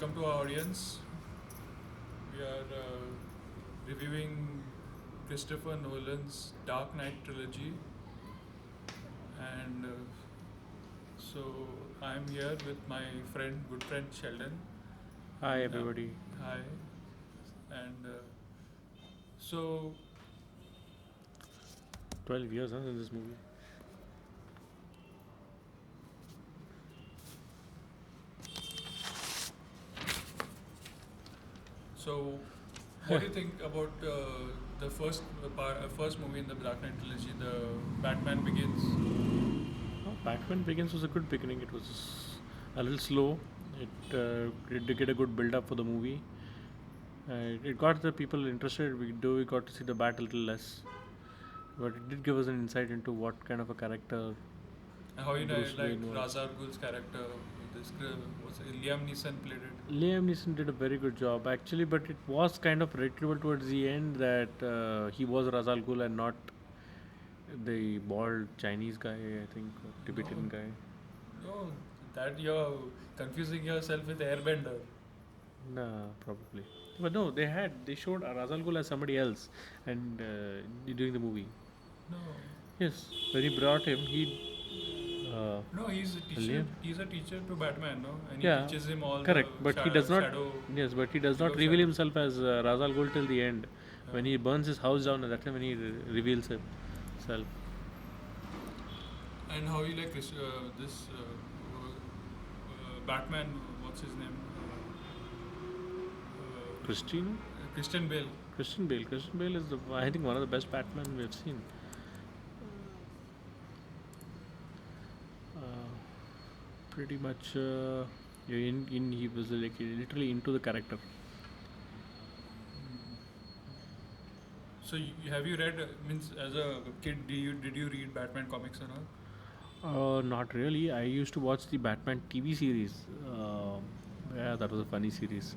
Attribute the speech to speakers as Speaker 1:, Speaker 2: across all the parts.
Speaker 1: welcome to our audience. We are reviewing Christopher Nolan's Dark Knight trilogy, and so I'm here with my good friend Sheldon.
Speaker 2: Hi
Speaker 1: And,
Speaker 2: everybody.
Speaker 1: hi, and so
Speaker 2: 12 years in this movie.
Speaker 1: so what do you think about the first movie in the Dark Knight trilogy, the Batman Begins?
Speaker 2: Batman Begins was a good beginning. It was a little slow. It did get a good build up for the movie. It got the people interested. We got to see the Bat a little less, but it did give us an insight into what kind of a character
Speaker 1: And how you
Speaker 2: Bruce
Speaker 1: like
Speaker 2: Wayne
Speaker 1: Ra's
Speaker 2: was.
Speaker 1: al Ghul's character? Liam Neeson played it.
Speaker 2: Liam Neeson did a very good job actually, but it was kind of predictable towards the end that he was Ra's al Ghul and not the bald Chinese guy, I think, or Tibetan
Speaker 1: No,
Speaker 2: guy.
Speaker 1: no, that you're confusing yourself with Airbender.
Speaker 2: Nah, probably. But no, they showed Ra's al Ghul as somebody else, and during the movie.
Speaker 1: No,
Speaker 2: Yes, when he brought him, he.
Speaker 1: no, he's a teacher.
Speaker 2: Liam.
Speaker 1: He's a teacher to Batman, no, and he
Speaker 2: Yeah,
Speaker 1: teaches him all the
Speaker 2: correct. But he does not.
Speaker 1: shadow.
Speaker 2: Yes, but he does
Speaker 1: League
Speaker 2: not
Speaker 1: of
Speaker 2: reveal
Speaker 1: Shadows.
Speaker 2: himself as Ra's al Ghul till the end. When
Speaker 1: Yeah.
Speaker 2: he burns his house down, and that's when he reveals himself.
Speaker 1: And how you like this Batman? What's his name?
Speaker 2: Christine,
Speaker 1: Christian Bale.
Speaker 2: Christian Bale. Christian Bale is I think one of the best Batman we've seen. Uh, Pretty much, he was like literally into the character.
Speaker 1: So have you read? Means as a kid, did you read Batman comics and all?
Speaker 2: Not really. I used to watch the Batman TV series. Yeah, that was a funny series.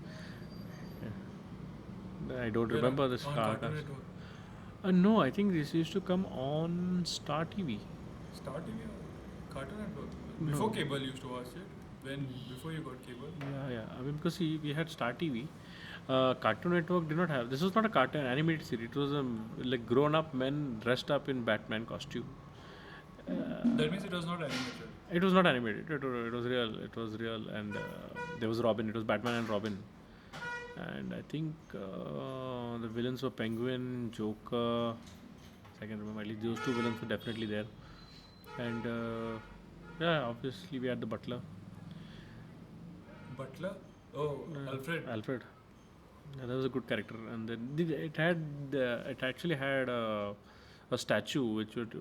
Speaker 2: Yeah. I don't
Speaker 1: Where
Speaker 2: remember the
Speaker 1: on
Speaker 2: star
Speaker 1: Cartoon
Speaker 2: cast.
Speaker 1: Network?
Speaker 2: No, I think this used to come on Star TV.
Speaker 1: Star TV or Cartoon Network?
Speaker 2: No.
Speaker 1: Before cable, you used to watch it. Before you got cable.
Speaker 2: Yeah. I mean, because we had Star TV. Cartoon Network did not have. This was not a cartoon animated series. It was like grown-up men dressed up in Batman costume.
Speaker 1: That means it was not animated.
Speaker 2: It was not animated. It was real. It was real, and there was Robin. It was Batman and Robin. And I think the villains were Penguin, Joker. I can remember. At least those two villains were definitely there. And yeah, obviously we had the Butler,
Speaker 1: Butler? Oh, Alfred.
Speaker 2: Alfred. Yeah, that was a good character. And then it actually had a statue which would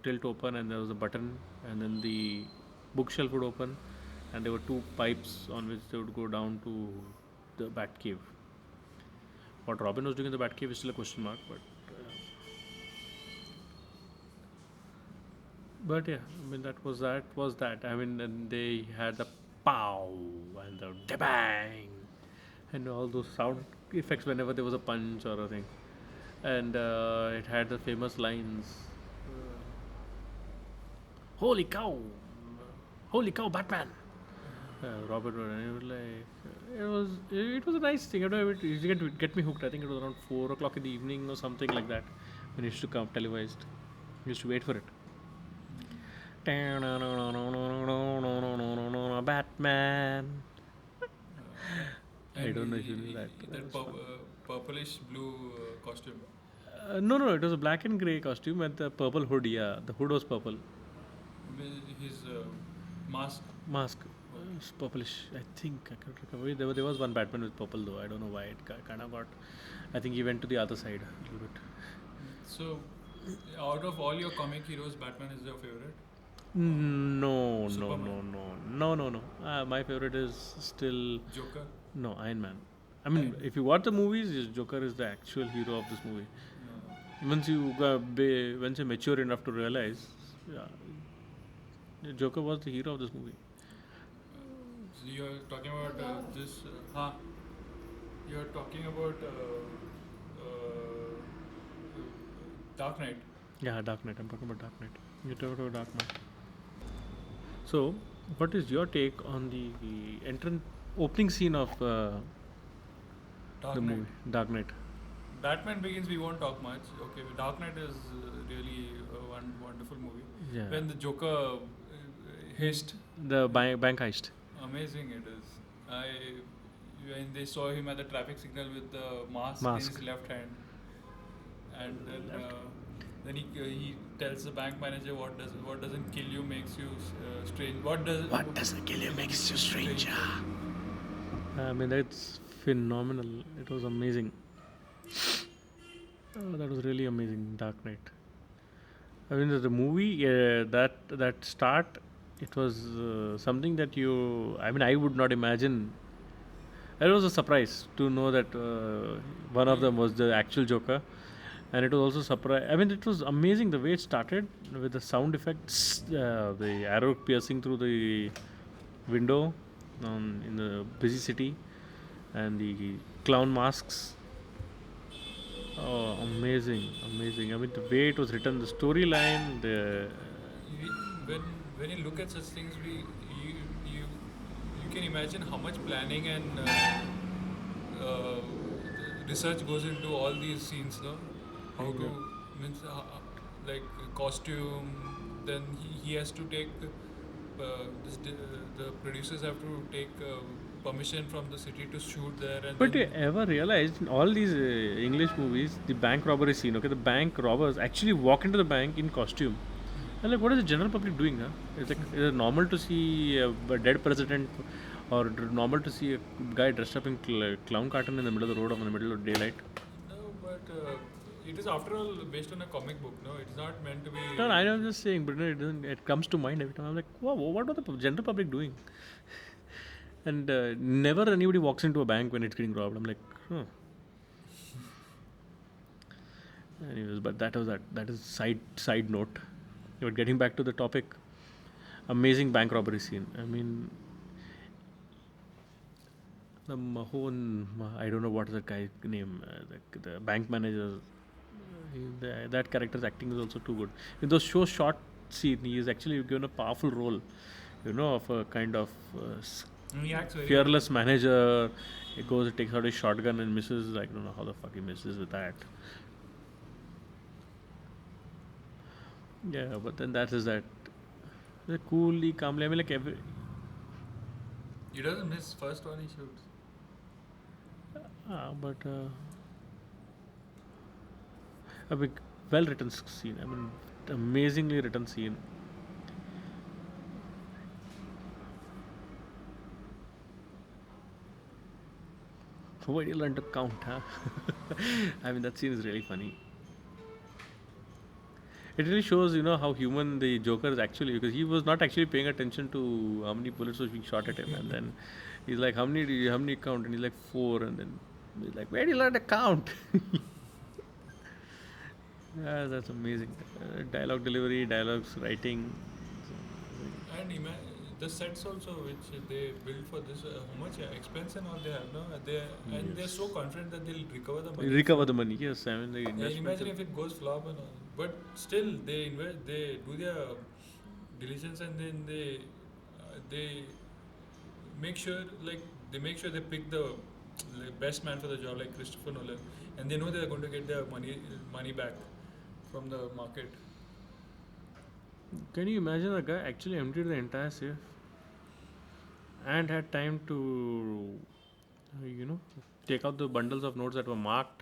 Speaker 2: tilt open, and there was a button, and then the bookshelf would open, and there were two pipes on which they would go down to the Batcave. What Robin was doing in the Batcave is still a question mark, but yeah, I mean that. I mean, and they had the pow and the bang and all those sound effects whenever there was a punch or a thing, and it had the famous lines, "Holy cow, holy cow, Batman!" Robert Wood, and it was like it was a nice thing. I don't know, it used to get me hooked. I think it was around 4 o'clock in the evening or something like that when it used to come televised. I used to wait for it. Batman. I don't know if you knew that.
Speaker 1: That purplish blue costume.
Speaker 2: No, it was a black and grey costume with the purple hood. Yeah, the hood was purple.
Speaker 1: With his mask.
Speaker 2: Mask. It's purplish. I think I can't remember. There was one Batman with purple though. I don't know why it kind of got. I think he went to the other side a little bit.
Speaker 1: So, out of all your comic heroes, Batman is your favorite?
Speaker 2: No.
Speaker 1: Superman.
Speaker 2: My favorite is still
Speaker 1: Joker?
Speaker 2: no Iron Man. I mean, if you watch the movies, Joker is the actual hero of this movie.
Speaker 1: No.
Speaker 2: Once you mature enough to realize, yeah, Joker was the hero of this movie.
Speaker 1: So you're talking about this. You're talking about Dark Knight.
Speaker 2: Yeah, Dark Knight. I'm talking about Dark Knight. You're talking about Dark Knight. So, what is your take on the entrance opening scene of
Speaker 1: Dark
Speaker 2: the
Speaker 1: Knight.
Speaker 2: movie Dark Knight.
Speaker 1: Batman Begins, we won't talk much. Okay, Dark Knight is really one wonderful movie.
Speaker 2: Yeah.
Speaker 1: When the Joker heist,
Speaker 2: The bank heist.
Speaker 1: amazing it is. I when they saw him at the traffic signal with the mask, in
Speaker 2: Mask.
Speaker 1: his left hand, and then
Speaker 2: Left.
Speaker 1: then he tells the bank manager what doesn't kill you makes you strange. What doesn't kill you makes you stranger.
Speaker 2: I mean, that's phenomenal. It was amazing. Oh, that was really amazing, Dark Knight. I mean, the movie that start, it was something that you. I mean, I would not imagine. It was a surprise to know that one of them was the actual Joker, and it was also surprise. I mean, it was amazing the way it started with the sound effects, the arrow piercing through the window in the busy city, and the clown masks. Oh, amazing, amazing! I mean, the way it was written, the storyline, the
Speaker 1: We- when when you look at such things, you you you can imagine how much planning and uh, research goes into all these scenes, no? How to means like costume. Then he has to take the producers have to take permission from the city to shoot there, and
Speaker 2: But you
Speaker 1: then
Speaker 2: ever realized in all these English movies, the bank robbery scene, okay, the bank robbers actually walk into the bank in costume. And like, what is the general public doing? Huh? It's like, is it normal to see a dead president, or normal to see a guy dressed up in clown cartoon in the middle of the road or in the middle of daylight?
Speaker 1: no, but it is after all based on a comic book. No, it's not meant to be.
Speaker 2: No, I'm just saying, but it doesn't. It comes to mind every time. I'm like, wow, what are the general public doing? And never anybody walks into a bank when it's getting robbed. I'm like, huh. Anyways, but that is side note. But getting back to the topic, amazing bank robbery scene. I mean, the Mahon, I don't know what is that guy's name. The bank manager. That character's acting is also too good. In those short scene, he is actually given a powerful role. Of a kind of
Speaker 1: He acts very
Speaker 2: fearless manager. He goes, takes out his shotgun and misses. I don't know how the fuck he misses with that. Yeah, but then that is that. Coolly, calmly. I mean, like every.
Speaker 1: He doesn't miss first one he shoots.
Speaker 2: But a big, well written scene. I mean, amazingly written scene. Why do you learn to count, huh? I mean, that scene is really funny. It really shows, how human the Joker is actually, because he was not actually paying attention to how many bullets was being shot at him, and then he's like, how many count? And he's like, 4, and then he's like, where do you learn to count? Yeah, that's amazing. Dialogue delivery, dialogues writing.
Speaker 1: And the sets also which they build for this, how much expense and all they have, no? And they're so confident that they'll recover the money.
Speaker 2: Recover the money, yes. I mean, the
Speaker 1: And
Speaker 2: investment.
Speaker 1: imagine if it goes flop and all. But still, they do their diligence, and then they make sure they pick the best man for the job, like Christopher Nolan, and they know they're going to get their money back from the market.
Speaker 2: Can you imagine a guy actually emptied the entire safe and had time to, take out the bundles of notes that were marked?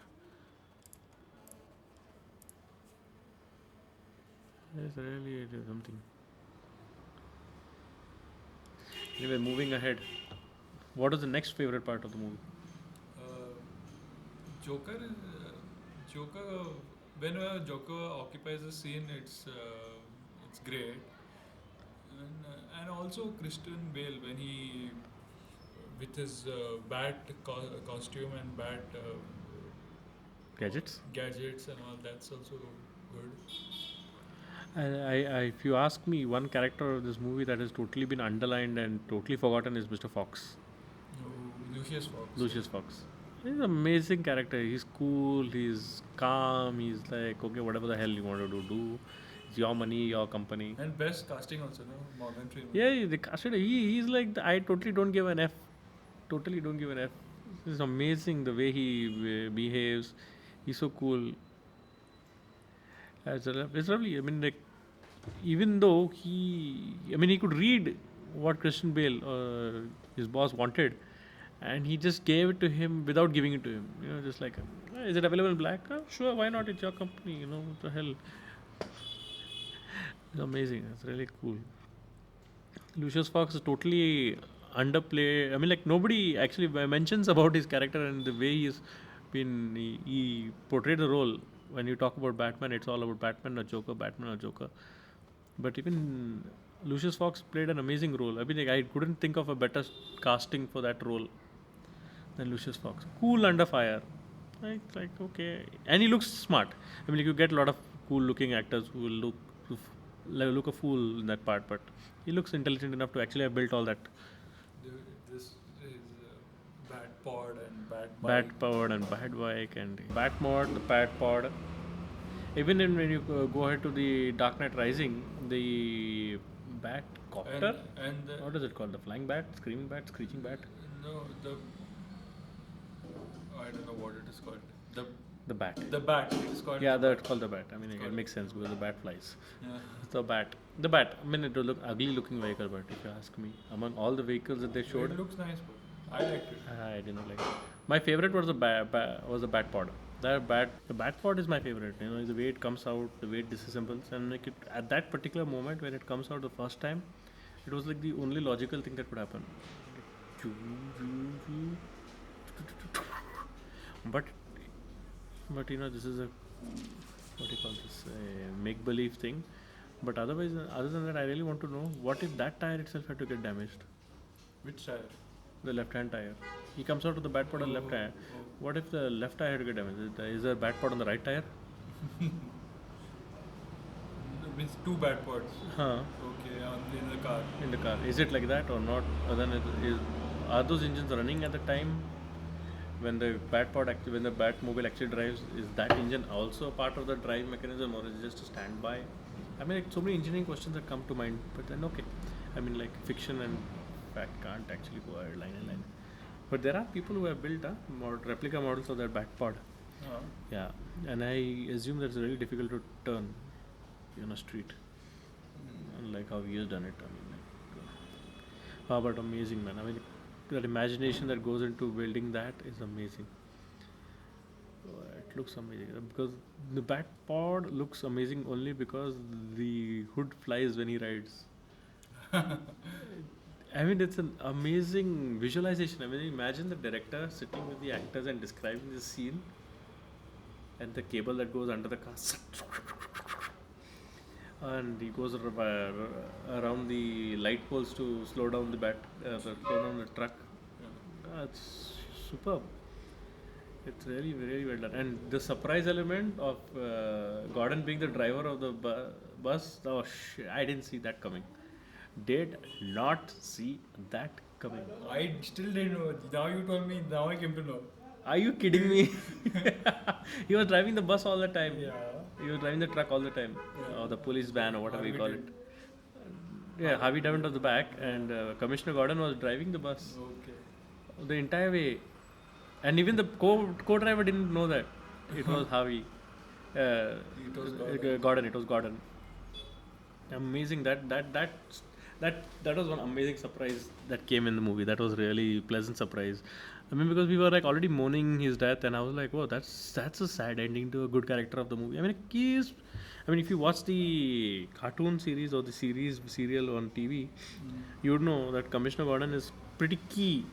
Speaker 2: Yes, really, it is something. Anyway, moving ahead. What is the next favorite part of the movie?
Speaker 1: Uh, Joker. Whenever Joker occupies a scene, it's great, and also Christian Bale when he with his bat costume and bat
Speaker 2: Gadgets?
Speaker 1: gadgets and all, that's also good.
Speaker 2: If you ask me, one character of this movie that has totally been underlined and totally forgotten is Mr. Fox.
Speaker 1: No, Lucius Fox.
Speaker 2: Lucius Fox. He's an amazing character. He's cool. He's calm. He's like, okay, whatever the hell you want to do. It's your money, your company.
Speaker 1: And best casting also, no? Morgan Freeman.
Speaker 2: Yeah, the casted. He's like, I totally don't give an F. totally don't give an F. It's amazing the way he behaves. He's so cool. It's lovely. I mean, like, even though he could read what Christian Bale, his boss, wanted, and he just gave it to him without giving it to him. Just like, is it available in black? Sure, why not? It's your company. What the hell? It's amazing. It's really cool. Lucius Fox is totally underplayed. I mean, like, nobody actually mentions about his character and the way he portrayed the role. When you talk about Batman, it's all about Batman or Joker, Batman or Joker. But even Lucius Fox played an amazing role. I mean, like, I couldn't think of a better casting for that role than Lucius Fox. Cool under fire. Like okay, and he looks smart. I mean, like, you get a lot of cool-looking actors who will look a fool in that part, but he looks intelligent enough to actually have built all that.
Speaker 1: This is Bat Pod and Bat
Speaker 2: Bat
Speaker 1: Bike.
Speaker 2: powered and Bat bike and Bat mod, the Bat pod. Even when you go ahead to the Dark Knight Rising, the Bat copter.
Speaker 1: And the,
Speaker 2: What is it called? The flying bat, screaming bat, screeching bat.
Speaker 1: no, the I don't know what it is called.
Speaker 2: The bat.
Speaker 1: The bat. It's called.
Speaker 2: Yeah, that's called the bat. I mean,
Speaker 1: It's
Speaker 2: it
Speaker 1: called-
Speaker 2: makes sense because the bat flies.
Speaker 1: Yeah.
Speaker 2: It's the bat. The bat. I mean, it will look ugly looking vehicle, but if you ask me, among all the vehicles that they showed,
Speaker 1: It looks nice, but I liked it.
Speaker 2: I didn't like it. My favorite was the bat pod. The bat pod is my favorite. The way it comes out, the way it disassembles, and like at that particular moment when it comes out the first time, it was like the only logical thing that could happen. But this is a what do you call this a make believe thing. But otherwise, other than that, I really want to know what if that tire itself had to get damaged.
Speaker 1: Which tire?
Speaker 2: The left-hand tire. He comes out of the bat pod on the left tire. What if the left tire had to get damaged? Is there a bat pod on the right tire?
Speaker 1: It means two bat pods.
Speaker 2: Huh.
Speaker 1: Okay, in the car.
Speaker 2: In the car. Is it like that or not? Or then are those engines running at the time when the when the Batmobile actually drives? Is that engine also part of the drive mechanism, or is it just a standby? I mean, like, so many engineering questions that come to mind. But then okay, I mean, like, fiction and fact can't actually go line in line. But there are people who have built replica models of that Batpod. Yeah, and I assume that's really difficult to turn on a street. Unlike how he has done it. I mean, like, but amazing, man. I mean, that imagination that goes into building that is amazing. It looks amazing because the bat pod looks amazing only because the hood flies when he rides. I mean, it's an amazing visualization. I mean, imagine the director sitting with the actors and describing the scene, and the cable that goes under the car, and he goes around the light poles to slow down slow down the truck. It's superb. It's really, really well done. And the surprise element of Gordon being the driver of the bus, oh shit, I didn't see that coming. Did not see that coming.
Speaker 1: I still didn't know. Now you told me, now I came to know.
Speaker 2: Are you kidding me? He was driving the bus all the time.
Speaker 1: Yeah.
Speaker 2: He was driving the truck all the time.
Speaker 1: Yeah.
Speaker 2: Or the police van or whatever you
Speaker 1: Harvey
Speaker 2: call
Speaker 1: Dent.
Speaker 2: it. Yeah, Harvey Dent was the back, and Commissioner Gordon was driving the bus
Speaker 1: Okay.
Speaker 2: the entire way. And even the co-driver didn't know that it was Harvey.
Speaker 1: It was Gordon.
Speaker 2: Gordon. It was Gordon. Amazing. That was one amazing surprise that came in the movie. That was really pleasant surprise. I mean, because we were like already mourning his death, and I was like, "Whoa, that's a sad ending to a good character of the movie." I mean, if you watch the cartoon series or the serial on TV, you would know that Commissioner Gordon is pretty key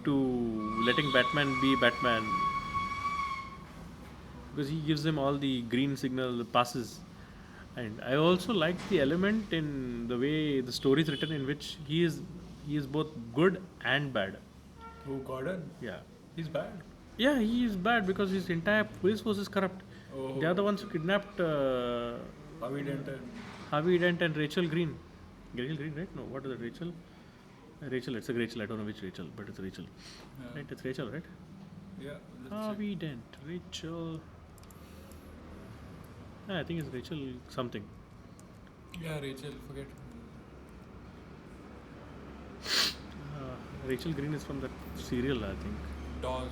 Speaker 2: to letting Batman be Batman, because he gives him all the green signal passes. And I also like the element in the way the story is written, in which he is both good and bad.
Speaker 1: Who, Gordon?
Speaker 2: Yeah.
Speaker 1: He's bad.
Speaker 2: Yeah, he is bad because his entire police force is corrupt.
Speaker 1: Oh.
Speaker 2: They are the ones who kidnapped
Speaker 1: Harvey Dent.
Speaker 2: Harvey Dent and Rachel Green. Rachel Green, right? No, what is it? Rachel? Rachel, it's a Rachel. I don't know which Rachel, but it's Rachel.
Speaker 1: Yeah.
Speaker 2: Right? It's Rachel, right?
Speaker 1: Yeah.
Speaker 2: Harvey Dent, Rachel. I think it's Rachel something.
Speaker 1: Yeah, Rachel. Forget.
Speaker 2: Rachel Green is from that serial, I think.
Speaker 1: Dawes.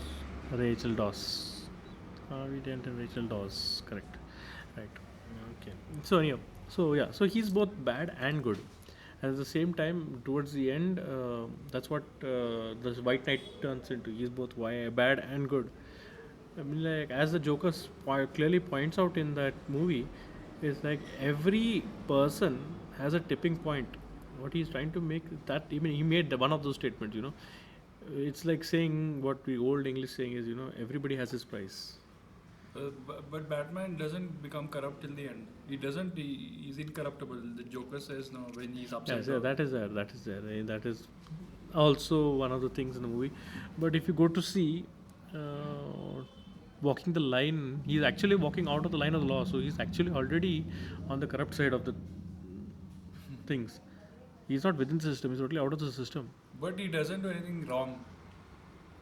Speaker 2: Rachel Dawes. Harvey Dent and Rachel Dawes. Correct. Right. Okay. So anyhow, so yeah, so he's both bad and good. And at the same time, towards the end, that's what the White Knight turns into. He's both bad and good. I mean, like as the Joker clearly points out in that movie, is like every person has a tipping point. What he's trying to make that even he made one of those statements. It's like saying what the old English saying is, everybody has his price.
Speaker 1: But Batman doesn't become corrupt till the end. He doesn't. He's incorruptible. The Joker says no when he's upset.
Speaker 2: Yeah, that is there. That is there. That is also one of the things in the movie. But if you go to see, walking the line, he's actually walking out of the line of the law. So he's actually already on the corrupt side of the things. He's not within the system. He's totally out of the system.
Speaker 1: But he doesn't do anything wrong.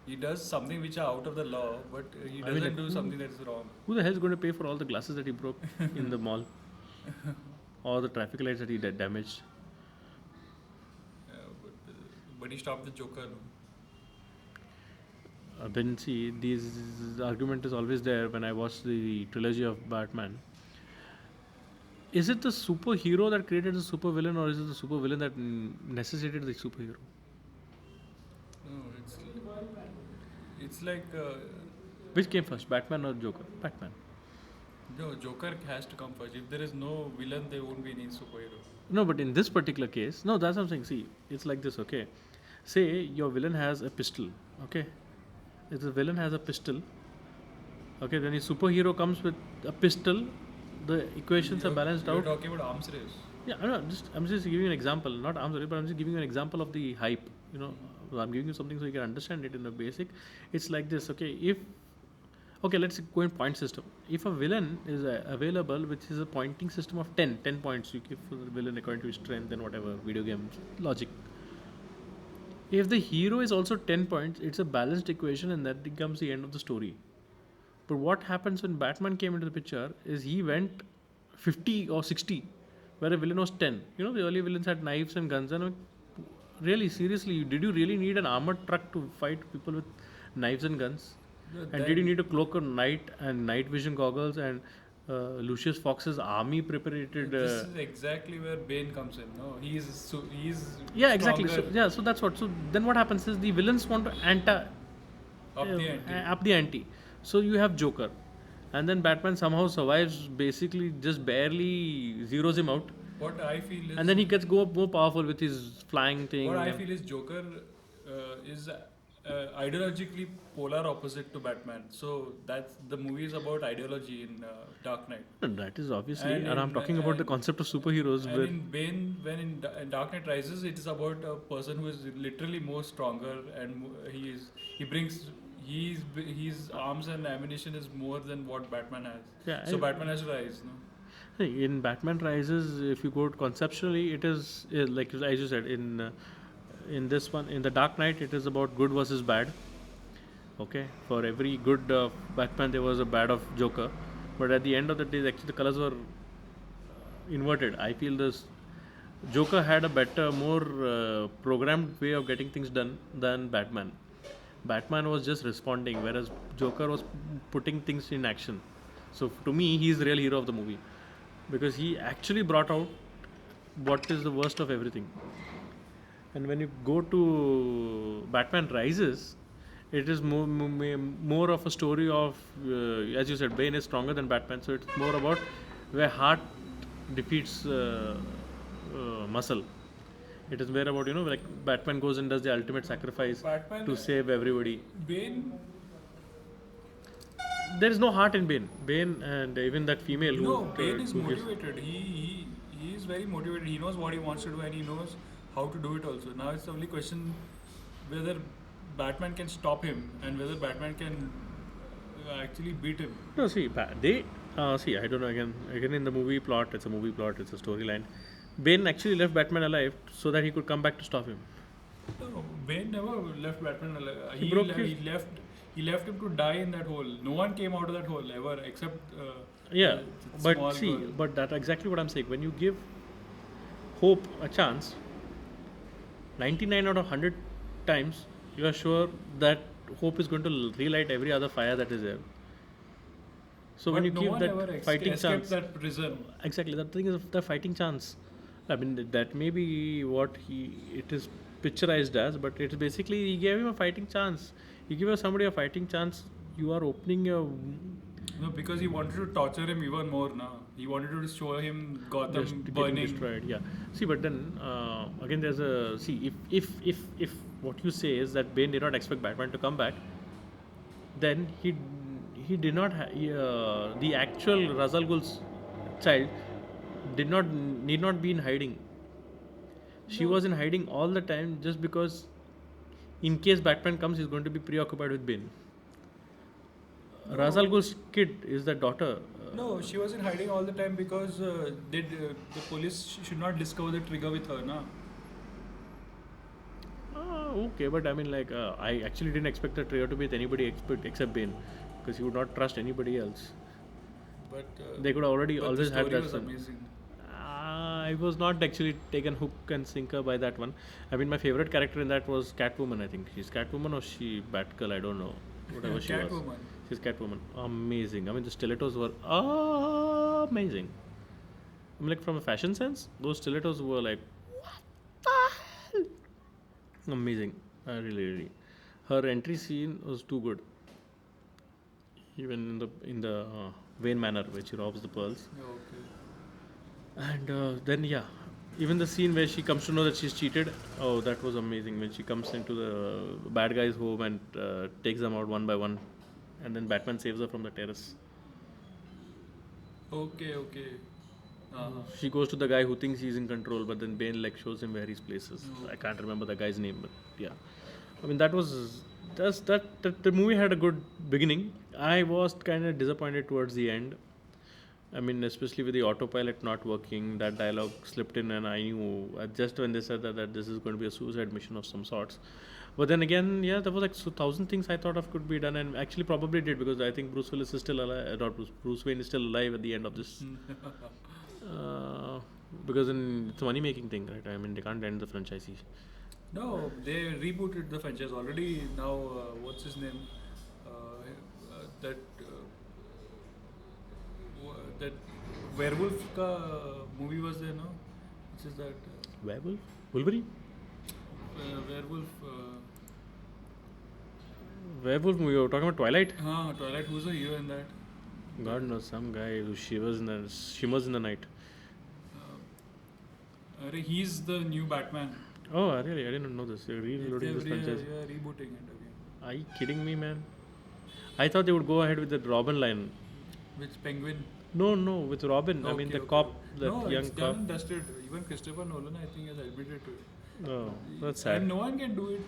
Speaker 1: He does something which are out of the law, but he doesn't do something that is wrong.
Speaker 2: Who the hell is going to pay for all the glasses that he broke in the mall? Or the traffic lights that he damaged?
Speaker 1: But he stopped the Joker.
Speaker 2: Then see, this argument is always there when I watch the trilogy of Batman. Is it the superhero that created the supervillain, or is it the supervillain that necessitated the superhero?
Speaker 1: No, it's like
Speaker 2: Which came first, Batman or Joker? Batman.
Speaker 1: no, Joker has to come first. If there is no villain, there won't be any superhero.
Speaker 2: No, but in this particular case, no, that's what I'm saying. See, it's like this, okay? Say your villain has a pistol, okay? If the villain has a pistol, okay, then his superhero comes with a pistol, the equations are balanced
Speaker 1: You're
Speaker 2: out.
Speaker 1: talking about arms race.
Speaker 2: Yeah, I'm just giving you an example, not arms race, but I'm just giving you an example of the hype. I'm giving you something so you can understand it in the basic. It's like this, okay? Let's go in point system. If a villain is available, which is a pointing system of 10 points, you give for the villain according to his strength and whatever video game logic. If the hero is also 10 points, it's a balanced equation, and that becomes the end of the story. But what happens when Batman came into the picture is he went 50 or 60, where a villain was 10. The early villains had knives and guns, and really, seriously, did you really need an armored truck to fight people with knives and guns? And did you need a cloak of night and night vision goggles and Lucius Fox's army prepared?
Speaker 1: This is exactly where Bane comes in. No, he's
Speaker 2: yeah, exactly.
Speaker 1: stronger.
Speaker 2: So that's what. So then what happens is the villains want to up the ante. So you have Joker, and then Batman somehow survives, basically just barely zeroes him out.
Speaker 1: What I feel is,
Speaker 2: and then he gets more powerful with his flying thing.
Speaker 1: What I feel is Joker is ideologically polar opposite to Batman. So that's the movie is about ideology in Dark Knight.
Speaker 2: And that is obviously, and I'm talking about the concept of superheroes.
Speaker 1: And in Bane, when in Dark Knight Rises, it is about a person who is literally more stronger, and he brings his arms and ammunition is more than what Batman has.
Speaker 2: Yeah,
Speaker 1: so Batman has to rise. No?
Speaker 2: In Batman Rises, if you go conceptually, it is like as you said in this one, in the Dark Knight, it is about good versus bad. Okay, for every good Batman, there was a bad of Joker, but at the end of the day, actually the colors were inverted. I feel this Joker had a better, more programmed way of getting things done than Batman. Batman was just responding, whereas Joker was putting things in action. So to me, he's the real hero of the movie because he actually brought out what is the worst of everything. And when you go to Batman Rises, it is more of a story of, as you said, Bane is stronger than Batman. So it's more about where heart defeats muscle. It is more about, like Batman goes and does the ultimate sacrifice to save everybody.
Speaker 1: Bane.
Speaker 2: There is no heart in Bane. Bane and even that female
Speaker 1: Bane is motivated. He is very motivated. He knows what he wants to do and he knows how to do it also. Now it's the only question whether Batman can stop him and whether Batman can actually beat him.
Speaker 2: No, see, I don't know. Again, in the movie plot, it's a movie plot. It's a storyline. Bane actually left Batman alive so that he could come back to stop him.
Speaker 1: No, Bane never left Batman alive. He left him to die in that hole. No one came out of that hole ever except.
Speaker 2: But that's exactly what I'm saying. When you give hope a chance, 99 out of 100 times, you are sure that hope is going to relight every other fire that is there. So when
Speaker 1: But
Speaker 2: you
Speaker 1: no
Speaker 2: give
Speaker 1: one
Speaker 2: that
Speaker 1: ever
Speaker 2: fighting
Speaker 1: escaped
Speaker 2: chance,
Speaker 1: that prison.
Speaker 2: exactly, that thing is the fighting chance. I mean, that may be what it is picturized as, but it's basically he gave him a fighting chance. You give somebody a fighting chance, you are opening your
Speaker 1: No, because he wanted to torture him even more now. He wanted to show him
Speaker 2: just
Speaker 1: Gotham
Speaker 2: getting
Speaker 1: burning.
Speaker 2: destroyed. Yeah. See, but then again, there's a see. If what you say is that Bane did not expect Batman to come back, then he did not the actual Ra's al Ghul's child did not need not be in hiding. She
Speaker 1: No,
Speaker 2: was in hiding all the time just because in case Batman comes, he's going to be preoccupied with Bane. Ra's al
Speaker 1: no,
Speaker 2: Ghul's kid is the daughter.
Speaker 1: no. She was in hiding all the time because the police should not discover the trigger with her, na.
Speaker 2: Okay, but I mean, like, I actually didn't expect the trio to be with anybody except Bane, because he would not trust anybody else.
Speaker 1: But
Speaker 2: They could already
Speaker 1: but the
Speaker 2: always had
Speaker 1: story
Speaker 2: that.
Speaker 1: was amazing.
Speaker 2: I was not actually taken hook and sinker by that one. I mean, my favorite character in that was Catwoman. I think she's Catwoman or she Batgirl. I don't know. Whatever she was.
Speaker 1: Catwoman.
Speaker 2: She's Catwoman. Amazing. I mean, the stilettos were amazing. I mean, like from a fashion sense, those stilettos were like amazing. Really. Her entry scene was too good. Even in the Wayne Manor, where she robs the pearls.
Speaker 1: Yeah, okay.
Speaker 2: And then yeah, even the scene where she comes to know that she's cheated. Oh, that was amazing when she comes into the bad guy's home and takes them out one by one, and then Batman saves her from the terrace.
Speaker 1: Okay, okay. Uh-huh.
Speaker 2: She goes to the guy who thinks he's in control, but then Bane like shows him where his place is. I can't remember the guy's name, but yeah. I mean that the movie had a good beginning. I was kind of disappointed towards the end. I mean, especially with the autopilot not working, that dialogue slipped in, and I knew just when they said that this is going to be a suicide mission of some sorts. But then again, yeah, there was like 1,000 things I thought of could be done, and actually probably did, because I think Bruce Willis is still alive. Not Bruce Wayne is still alive at the end of this. Because it's a money making thing, right? I mean, they can't end the franchise.
Speaker 1: No, they rebooted the franchise already. Now, what's his name? That that werewolf ka movie was there, no? Which is that
Speaker 2: Werewolf? Wolverine?
Speaker 1: werewolf?
Speaker 2: Werewolf movie? You're talking about Twilight?
Speaker 1: Twilight. Who's the hero in that?
Speaker 2: God knows, some guy who shimmers in the night.
Speaker 1: He's the new Batman.
Speaker 2: Oh, really? I didn't know this. You're reloading this franchise.
Speaker 1: Yeah, rebooting it again.
Speaker 2: Are you kidding me, man? I thought they would go ahead with the Robin line.
Speaker 1: Which Penguin?
Speaker 2: No, with Robin. I mean, the cop, that
Speaker 1: no,
Speaker 2: young
Speaker 1: it's
Speaker 2: cop.
Speaker 1: done and dusted. Even Christopher Nolan, I think, has admitted to it.
Speaker 2: Oh, that's sad.
Speaker 1: And no one can do it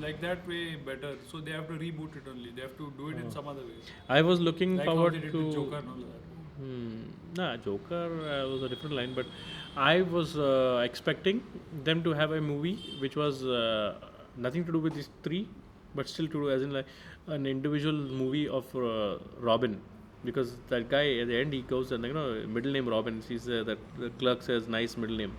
Speaker 1: like that way better. So they have to reboot it only. They have to do it in some other way.
Speaker 2: I was looking
Speaker 1: Like
Speaker 2: forward
Speaker 1: how they did
Speaker 2: to.
Speaker 1: with Joker and all that.
Speaker 2: Nah, Joker was a different line, but I was expecting them to have a movie which was nothing to do with these three, but still to do as in like an individual movie of Robin, because that guy at the end he goes and middle name Robin. That the clerk says nice middle name.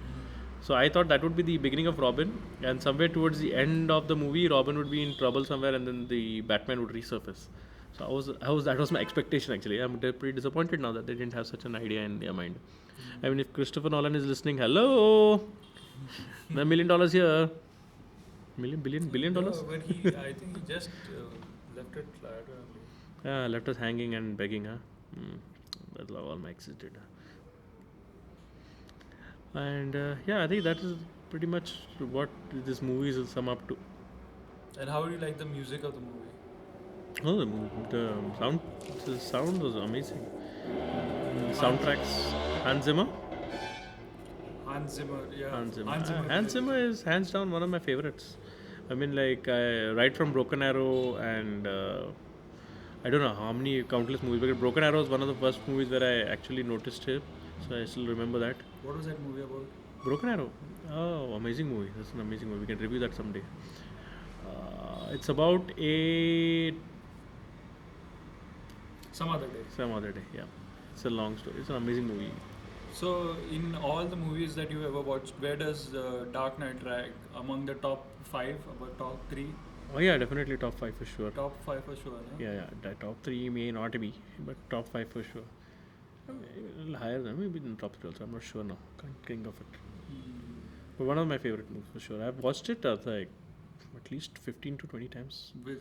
Speaker 2: So I thought that would be the beginning of Robin, and somewhere towards the end of the movie, Robin would be in trouble somewhere, and then the Batman would resurface. So that was my expectation actually. I'm pretty disappointed now that they didn't have such an idea in their mind. I mean, if Christopher Nolan is listening, hello, $1 million here, billion dollars.
Speaker 1: No, but I think he just left it flat.
Speaker 2: Yeah, left us hanging and begging, huh? That's all Max did. And yeah, I think that is pretty much what this movie will sum up to.
Speaker 1: And how do you like the music of the movie?
Speaker 2: Oh, the sound was amazing. Soundtracks, Hans Zimmer.
Speaker 1: Hans Zimmer, yeah.
Speaker 2: Hans Zimmer is hands down one of my favorites. I mean, like right from Broken Arrow, and I don't know how many countless movies. But Broken Arrow is one of the first movies where I actually noticed him, so I still remember that.
Speaker 1: What was that movie about?
Speaker 2: Broken Arrow. Oh, amazing movie. That's an amazing movie. We can review that someday. It's about
Speaker 1: Some other day.
Speaker 2: some other day. Yeah, it's a long story. It's an amazing movie.
Speaker 3: So, in all the movies that you ever watched, where does Dark Knight rank among the top five, about top three?
Speaker 2: Oh yeah, definitely top five for sure.
Speaker 3: Top five for sure. Huh?
Speaker 2: Yeah, the top three may not be, but top five for sure. A little higher than maybe in top three also. I'm not sure now. Can't think of it. But one of my favorite movies for sure. I've watched it like at least 15 to 20 times.
Speaker 3: With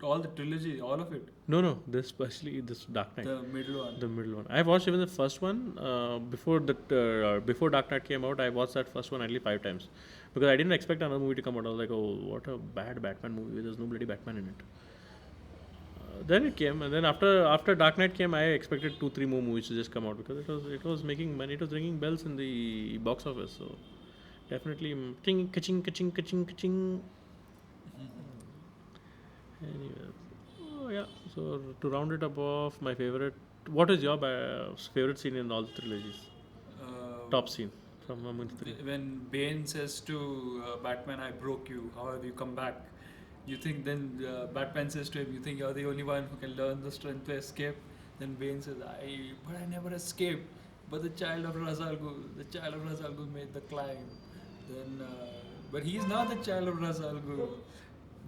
Speaker 3: all the trilogy, all of it.
Speaker 2: No, this especially this Dark Knight.
Speaker 3: The middle one.
Speaker 2: The middle one. I watched even the first one before Dark Knight came out. I watched that first one at least 5 times because I didn't expect another movie to come out. I was like, oh, what a bad Batman movie. There's no bloody Batman in it. Then it came, and then after Dark Knight came, I expected 2-3 more movies to just come out because it was making money. It was ringing bells in the box office. So definitely, ting, ka-ching, ka-ching, ka-ching, ka-ching. Anyway, oh yeah. So to round it up off, my favorite. What is your favorite scene in all the trilogies? Top scene from among the three.
Speaker 3: When Bane says to Batman, "I broke you. How have you come back?" You think then Batman says to him, "You think you're the only one who can learn the strength to escape?" Then Bane says, "But I never escaped. But the child of Ra's al Ghul made the climb. Then, but he's not the child of Ra's al Ghul.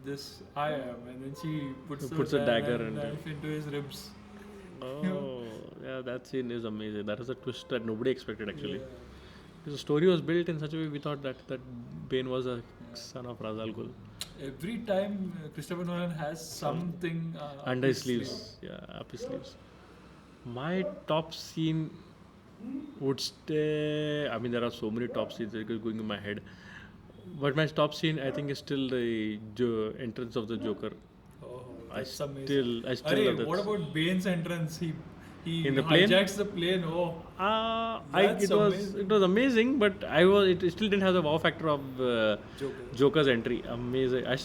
Speaker 3: This I am." And then she puts
Speaker 2: a dagger
Speaker 3: knife into his ribs.
Speaker 2: Oh, yeah, that scene is amazing. That is a twist that nobody expected actually.
Speaker 3: Yeah.
Speaker 2: Because the story was built in such a way we thought that Bane was a son of Ra's al Ghul.
Speaker 3: Every time Christopher Nolan has something
Speaker 2: Under his sleeves. Yeah, up his sleeves. My top scene would stay. I mean, there are so many top scenes that are going in my head. But my top scene, I think, is still the entrance of the Joker.
Speaker 3: Oh,
Speaker 2: I
Speaker 3: that's
Speaker 2: still
Speaker 3: amazing.
Speaker 2: love that.
Speaker 3: What about Bane's entrance? He
Speaker 2: In the plane?
Speaker 3: hijacks the plane. Oh, That's amazing.
Speaker 2: It was amazing, but it still didn't have the wow factor of
Speaker 3: Joker.
Speaker 2: Joker's entry. Amazing. I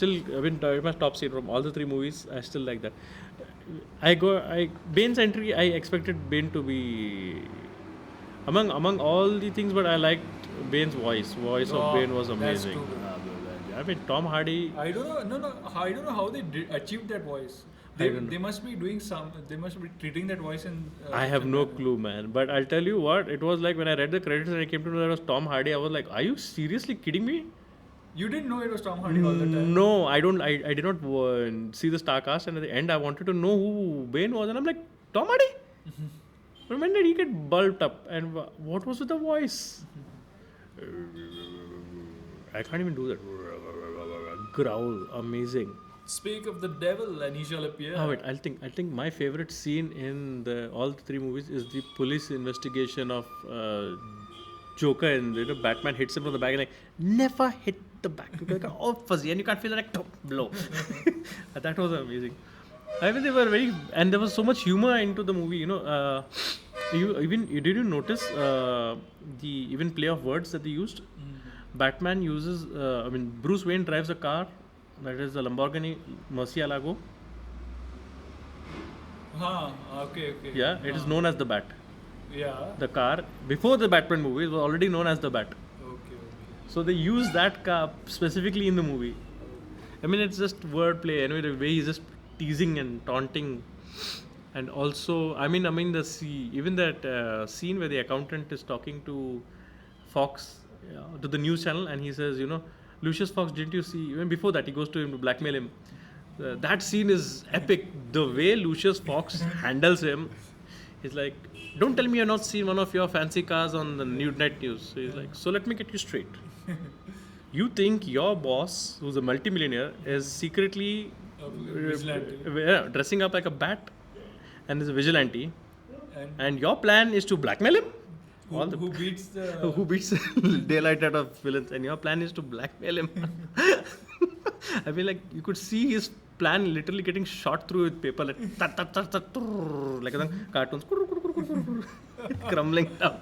Speaker 2: mean, my top scene from all the three movies. I still like that. Bane's entry. I expected Bane to be among all the things, but I liked Bane's voice. Voice of Bane was
Speaker 3: that's
Speaker 2: amazing.
Speaker 3: too good.
Speaker 2: I mean, Tom Hardy.
Speaker 3: I don't know. No. I don't know how they achieved that voice. They must be doing some. They must be treating that voice in.
Speaker 2: I have no clue, man. But I'll tell you what. It was like when I read the credits and I came to know that it was Tom Hardy. I was like, "Are you seriously kidding me?"
Speaker 3: You didn't know it was Tom Hardy all the time.
Speaker 2: No, I don't. I did not see the star cast, and at the end, I wanted to know who Bane was, and I'm like, Tom Hardy. But when did he get bulbed up, and what was with the voice? I can't even do that. Growl, amazing.
Speaker 3: Speak of the devil, and he shall appear.
Speaker 2: Oh wait, I'll think my favorite scene in all the three movies is the police investigation of Joker, and Batman hits him from the back and like never hit the back. You're like, all fuzzy, and you can't feel the like blow. That was amazing. I mean, they were and there was so much humor into the movie. Did you notice the even play of words that they used? Batman uses. Bruce Wayne drives a car. That is the Lamborghini Murcielago.
Speaker 3: Okay.
Speaker 2: Yeah, it is known as the Bat.
Speaker 3: Yeah.
Speaker 2: The car before the Batman movie was already known as the Bat.
Speaker 3: Okay.
Speaker 2: So they use that car specifically in the movie. I mean, it's just wordplay. Anyway, the way he's just teasing and taunting, and also, even that scene where the accountant is talking to Fox, to the news channel, and he says, Lucius Fox, didn't you see? Even before that, he goes to him to blackmail him. That scene is epic. The way Lucius Fox handles him, he's like, don't tell me you've not seen one of your fancy cars on the night news. So he's like, so let me get you straight. You think your boss, who's a multimillionaire, is secretly dressing up like a bat and is a vigilante, and your plan is to blackmail him?
Speaker 3: Who beats the
Speaker 2: who beats the daylight out of villains, and your plan is to blackmail him. I feel like you could see his plan literally getting shot through with paper, like like cartoons crumbling down.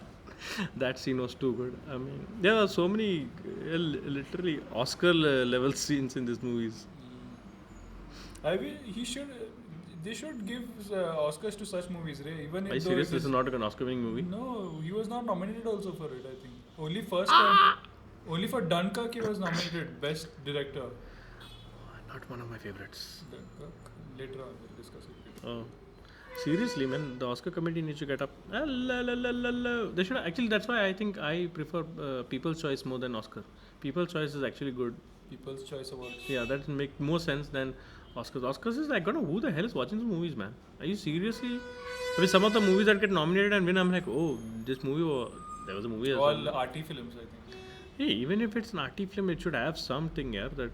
Speaker 2: That scene was too good. I mean, there are so many literally Oscar level scenes in these movies.
Speaker 3: They should give Oscars to such movies, right? Even
Speaker 2: Are you serious? This is not an Oscar-winning movie.
Speaker 3: No, he was not nominated also for it. I think only for Dunkirk he was nominated Best Director.
Speaker 2: Not one of my favorites.
Speaker 3: Dunkirk. Later on we'll discuss it.
Speaker 2: Oh. Seriously, man, the Oscar committee needs to get up. They should actually. That's why I think I prefer People's Choice more than Oscar. People's Choice is actually good.
Speaker 3: People's Choice Awards.
Speaker 2: Yeah, that make more sense than Oscars. Oscars is like, I don't know who the hell is watching these movies, man. Are you seriously? I mean, some of the movies that get nominated and win, I'm like, oh, this movie. There was a movie as
Speaker 3: All
Speaker 2: well.
Speaker 3: arty films, I think.
Speaker 2: Hey, even if it's an arty film, it should have something, yeah. That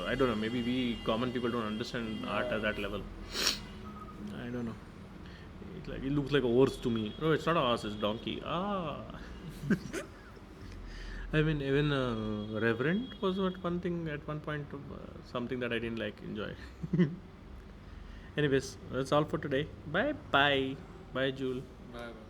Speaker 2: I don't know. Maybe we common people don't understand art at that level. I don't know. It looks like a horse to me. No, it's not a horse. It's donkey. Ah. I mean, even Reverend was what one thing at one point. Something that I didn't like enjoy. Anyways, that's all for today. Bye bye. Bye, Jewel.
Speaker 3: Bye bye.